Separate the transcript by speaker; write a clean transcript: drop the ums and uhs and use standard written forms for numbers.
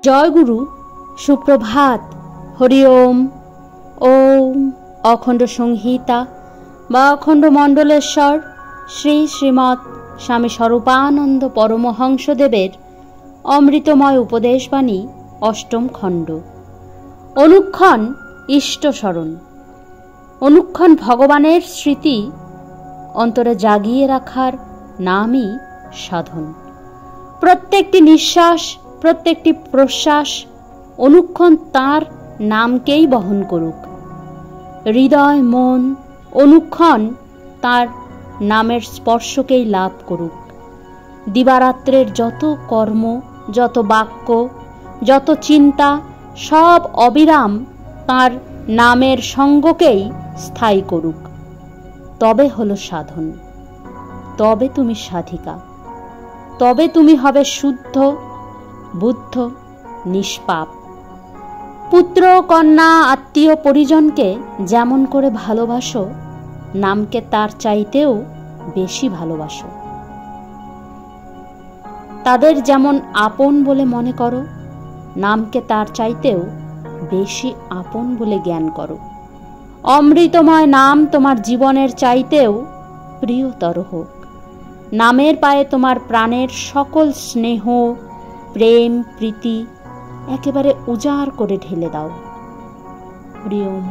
Speaker 1: জয় গুরু, সুপ্রভাত, হরি ওম। ওম অখণ্ড সংহিতা বা অখণ্ড মণ্ডলেশ্বর শ্রী শ্রীমৎ স্বামী স্বরূপানন্দ পরমহংসদেবের অমৃতময় উপদেশবাণী অষ্টম খণ্ড। অনুক্ষণ ইষ্টস্মরণ। অনুক্ষণ ভগবানের স্মৃতি অন্তরে জাগিয়ে রাখার নামই সাধন। প্রত্যেকটি নিঃশ্বাস, প্রত্যেকটি প্রশ্বাস অনুক্ষণ তাঁর নামকেই বহন করুক। হৃদয় মন অনুক্ষণ তাঁর নামের স্পর্শকেই লাভ করুক। দিবারাত্রের যত কর্ম, যত বাক্য, যত চিন্তা সব অবিরাম তাঁর নামের সঙ্গকেই স্থায়ী করুক। তবে হলো সাধন, তবে তুমি সাধিকা, তবে তুমি হবে শুদ্ধ, বুদ্ধ, নিষ্পাপ। পুত্র কন্যা আত্মীয় পরিজনকে যেমন করে ভালোবাসো, নামকে তার চাইতেও বেশি ভালোবাসো। তাদের যেমন আপন বলে মনে করো, নামকে তার চাইতেও বেশি আপন বলে জ্ঞান করো। অমৃতময় নাম তোমার জীবনের চাইতেও প্রিয়তর হোক। নামের পায়ে তোমার প্রাণের সকল স্নেহ, প্রেম, প্রীতি একেবারে উজাড় করে ঢেলে দাও। হরি ওম।